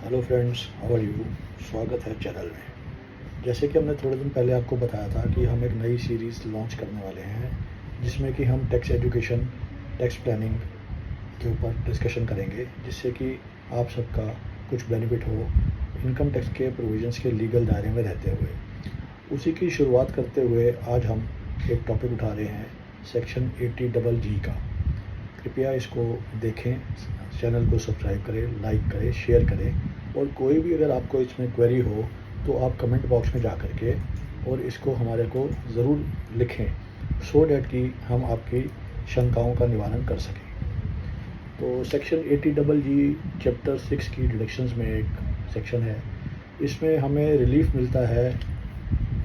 Hello friends, how are you. स्वागत है channel में। जैसे कि हमने थोड़े दिन पहले आपको बताया था कि हम एक नई सीरीज़ लॉन्च करने वाले हैं जिसमें कि हम टैक्स एजुकेशन, टैक्स प्लानिंग के ऊपर डिस्कशन करेंगे, जिससे कि आप सबका कुछ बेनिफिट हो इनकम टैक्स के प्रोविजंस के लीगल दायरे में रहते हुए। उसी की शुरुआत करते हुए आज हम एक टॉपिक उठा रहे हैं सेक्शन 80GG का। कृपया इसको देखें, चैनल को सब्सक्राइब करें, लाइक करें, शेयर करें और कोई भी अगर आपको इसमें क्वेरी हो तो आप कमेंट बॉक्स में जा कर के और इसको हमारे को ज़रूर लिखें, सो डैट कि हम आपकी शंकाओं का निवारण कर सकें। तो सेक्शन 80GG चैप्टर 6 की डिडक्शंस में एक सेक्शन है। इसमें हमें रिलीफ मिलता है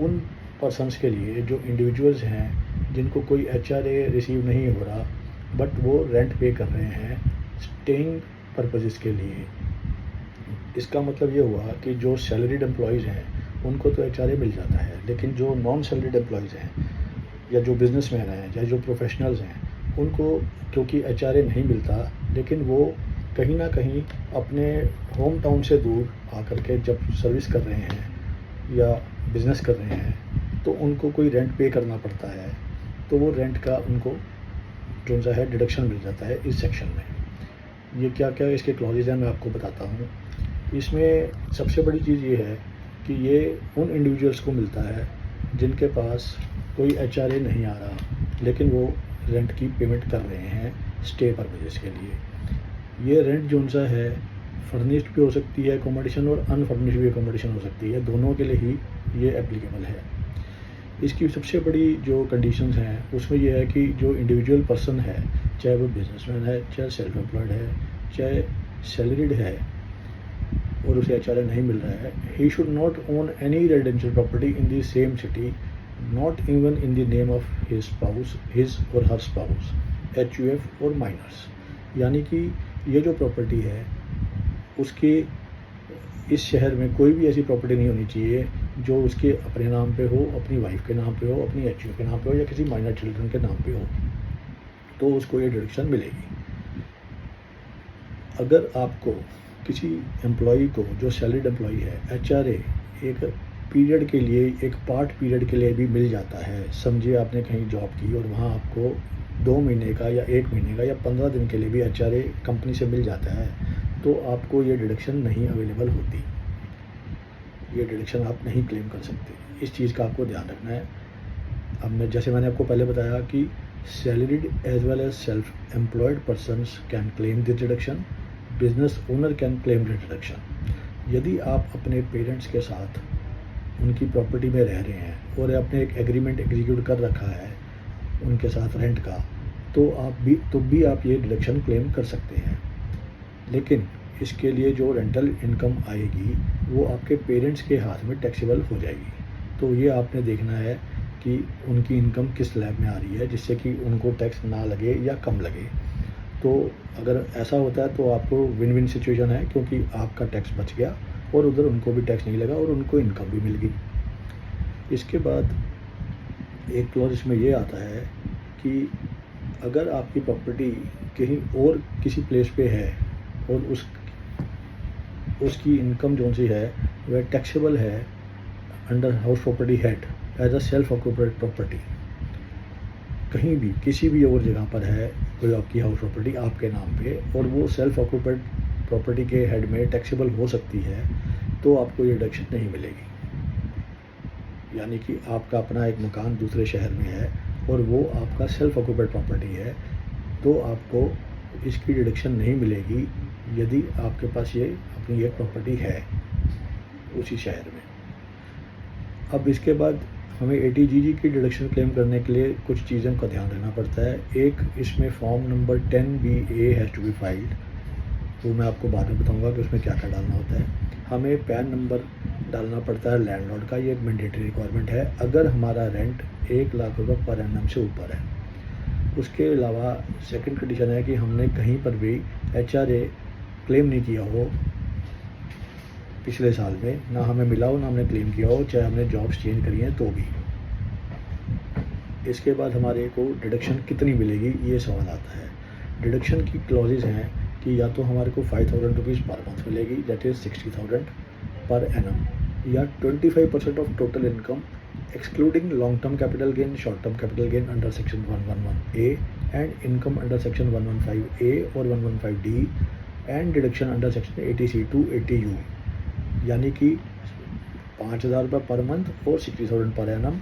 उन पर्सन्स के लिए जो इंडिविजुअल्स हैं जिनको कोई एचआरए रिसीव नहीं हो रहा बट वो रेंट पे कर रहे हैं स्टेइंग पर्पजेज़ के लिए। इसका मतलब ये हुआ कि जो सैलरीड एम्प्लॉयज़ हैं उनको तो एचआरए मिल जाता है, लेकिन जो नॉन सैलरीड एम्प्लॉयज़ हैं या जो बिजनेसमैन हैं या जो प्रोफेशनल्स हैं उनको क्योंकि एचआरए नहीं मिलता, लेकिन वो कहीं ना कहीं अपने होम टाउन से दूर आकर के जब सर्विस कर रहे हैं या बिज़नेस कर रहे हैं तो उनको कोई रेंट पे करना पड़ता है, तो वो रेंट का उनको जो सा है डिडक्शन मिल जाता है इस सेक्शन में। ये क्या क्या इसके क्लॉजेज हैं मैं आपको बताता हूँ। इसमें सबसे बड़ी चीज़ ये है कि ये उन इंडिविजुअल्स को मिलता है जिनके पास कोई एचआरए नहीं आ रहा लेकिन वो रेंट की पेमेंट कर रहे हैं स्टे पर्पजेज़ के लिए। ये रेंट जो सा है फर्निश्ड भी हो सकती है एकोमोडेशन और अनफर्निश्ड भी एकोमोडेशन हो सकती है, दोनों के लिए ही ये एप्लीकेबल है। इसकी सबसे बड़ी जो कंडीशंस हैं उसमें यह है कि जो इंडिविजुअल पर्सन है, चाहे वो बिजनेसमैन है, चाहे सेल्फ एम्प्लॉयड है, चाहे सैलरीड है और उसे एचआरए नहीं मिल रहा है, he should not own any residential property in the same city, not even in the name of his spouse, his और हर स्पाउस, एचयूएफ और माइनर्स। यानी कि ये जो प्रॉपर्टी है उसके इस शहर में कोई भी ऐसी प्रॉपर्टी नहीं होनी चाहिए जो उसके अपने नाम पे हो, अपनी वाइफ के नाम पे हो, अपनी एचयूएफ के नाम पे हो या किसी माइनर चिल्ड्रन के नाम पे हो, तो उसको ये डिडक्शन मिलेगी। अगर आपको किसी एम्प्लॉई को जो सैलरीड एम्प्लॉई है एचआरए एक पीरियड के लिए, एक पार्ट पीरियड के लिए भी मिल जाता है। समझिए आपने कहीं जॉब की और वहाँ आपको 2 महीने का या 1 महीने का या 15 दिन के लिए भी एचआरए कंपनी से मिल जाता है, तो आपको ये डिडक्शन नहीं अवेलेबल होती, ये डिडक्शन आप नहीं क्लेम कर सकते। इस चीज़ का आपको ध्यान रखना है। अब जैसे मैंने आपको पहले बताया कि salaried as well as self employed persons can claim this deduction, business owner can claim this deduction. यदि आप अपने पेरेंट्स के साथ उनकी प्रॉपर्टी में रह रहे हैं और आपने एक एग्रीमेंट एग्जीक्यूट कर रखा है उनके साथ रेंट का, तो भी आप ये डिडक्शन क्लेम कर सकते हैं। लेकिन इसके लिए जो रेंटल इनकम आएगी वो आपके पेरेंट्स के हाथ में टैक्सेबल हो जाएगी। तो ये आपने देखना है कि उनकी इनकम किस स्लैब में आ रही है जिससे कि उनको टैक्स ना लगे या कम लगे। तो अगर ऐसा होता है तो आपको विन विन सिचुएशन है, क्योंकि आपका टैक्स बच गया और उधर उनको भी टैक्स नहीं लगा और उनको इनकम भी मिल गई। इसके बाद एक क्लॉज इसमें ये आता है कि अगर आपकी प्रॉपर्टी कहीं और किसी प्लेस पे है और उसकी इनकम जो सी है वह टैक्सेबल है under house property head as a self occupied property, कहीं भी किसी भी और जगह पर है कोई आपकी हाउस प्रॉपर्टी आपके नाम पे और वो सेल्फ ऑक्यूपाइड प्रॉपर्टी के हेड में टैक्सेबल हो सकती है, तो आपको ये डिडक्शन नहीं मिलेगी। यानी कि आपका अपना एक मकान दूसरे शहर में है और वो आपका सेल्फ ऑक्यूपाइड प्रॉपर्टी है, तो आपको इसकी डिडक्शन नहीं मिलेगी यदि आपके पास ये अपनी एक प्रॉपर्टी है उसी शहर में। अब इसके बाद हमें 80GG की डिडक्शन क्लेम करने के लिए कुछ चीज़ों का ध्यान रखना पड़ता है। एक, इसमें form number 10BA has to be filed, वो मैं आपको बाद में बताऊंगा कि उसमें क्या क्या डालना होता है। हमें पैन नंबर डालना पड़ता है लैंडलॉर्ड का, ये एक मैंडेटरी रिक्वायरमेंट है अगर हमारा रेंट 1 लाख रुपये पर एनम से ऊपर है। उसके अलावा सेकंड कंडीशन है कि हमने कहीं पर भी एचआरए क्लेम नहीं किया हो पिछले साल में, ना हमें मिला हो ना हमने क्लेम किया हो, चाहे हमने जॉब्स चेंज करी हैं तो भी। इसके बाद हमारे को डिडक्शन कितनी मिलेगी ये सवाल आता है। डिडक्शन की क्लॉजेज हैं कि या तो हमारे को 5,000 रुपीज़ पर मंथ मिलेगी, दैट इज़ 60,000 पर एनम, या 25% of total income excluding long term capital gain, short term capital gain under section 111A and income under section 115A और 115D and deduction under section 80C to 80U, यानी कि 5,000 रुपये per month और 60,000 per annum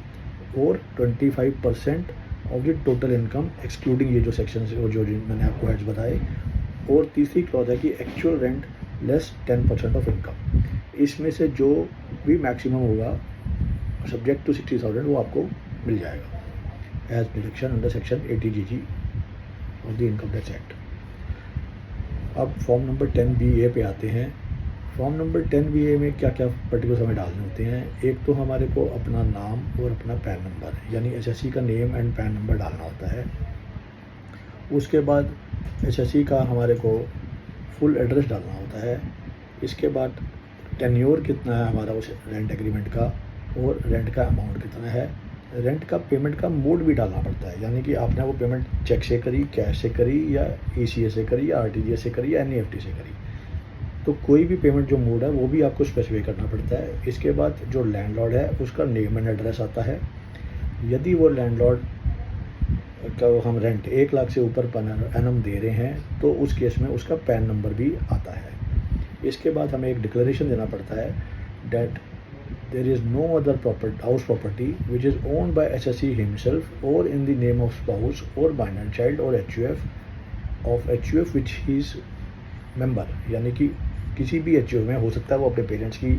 और 25% of the total income excluding ये जो section और जो मैंने आपको हेड्स बताए। और तीसरी क्लॉज है कि actual rent less 10% of income. इसमें से जो भी मैक्सिमम होगा सब्जेक्ट टू 60,000 वो आपको मिल जाएगा as deduction under section 80GG of the income tax act. अब फॉर्म नंबर 10BA पे आते हैं। फॉर्म नंबर 10BA में क्या क्या पर्टिकुलर्स हमें डालने होते हैं। एक तो हमारे को अपना नाम और अपना पैन नंबर यानी HSC का नेम एंड पैन नंबर डालना होता है। उसके बाद HSC का हमारे को फुल एड्रेस डालना होता है। इसके बाद टेन्योर कितना है हमारा उस रेंट एग्रीमेंट का और रेंट का अमाउंट कितना है। रेंट का पेमेंट का मोड भी डालना पड़ता है, यानी कि आपने वो पेमेंट चेक से करी, कैश से करी या ECA से करी या RTGS से करी या NEFT से करी। तो कोई भी पेमेंट जो मोड है वो भी आपको स्पेसिफाई करना पड़ता है। इसके बाद जो लैंडलॉर्ड है उसका नेम एंड एड्रेस आता है। यदि वो लैंडलॉर्ड का हम रेंट 1 लाख से ऊपर पर एनम दे रहे हैं तो उस केस में उसका पैन नंबर भी आता है। इसके बाद हमें एक डिक्लेरेशन देना पड़ता है date there is no other house property which is owned by HSC himself or in the name of spouse or minor child or HUF which he is member, यानी कि किसी भी HUF में हो सकता है वो अपने पेरेंट्स की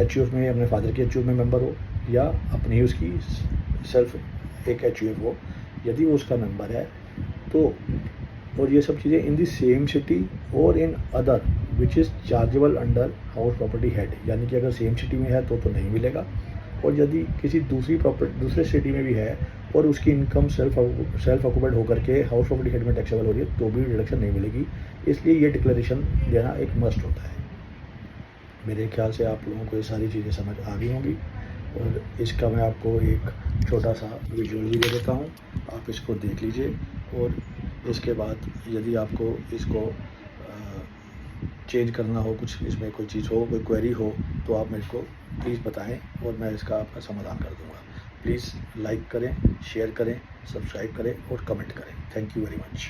HUF में, अपने फादर की HUF में मेंबर हो या अपनी ही उसकी सेल्फ एक HUF हो। यदि वो उसका मेंबर है तो, और ये सब चीज़ें इन द सेम सिटी और in other which is chargeable under house property head, यानी कि अगर सेम सिटी में है तो नहीं मिलेगा, और यदि किसी दूसरे सिटी में भी है और उसकी इनकम सेल्फ ऑक्यूपाइड होकर के हाउस प्रॉपर्टी हेड में टैक्सेबल हो रही है तो भी डिडक्शन नहीं मिलेगी। इसलिए ये डिक्लेरेशन देना एक मस्ट होता है। मेरे ख्याल से आप लोगों को ये सारी चीज़ें समझ आ गई होंगी और इसका मैं आपको एक छोटा सा विजुअल भी दे देता हूँ, आप इसको देख लीजिए। और इसके बाद यदि आपको इसको चेंज करना हो, कुछ इसमें कोई चीज़ हो, कोई क्वेरी हो तो आप मेरे को प्लीज़ बताएं और मैं इसका आपका समाधान कर दूंगा। प्लीज़ लाइक करें, शेयर करें, सब्सक्राइब करें और कमेंट करें। Thank you very much.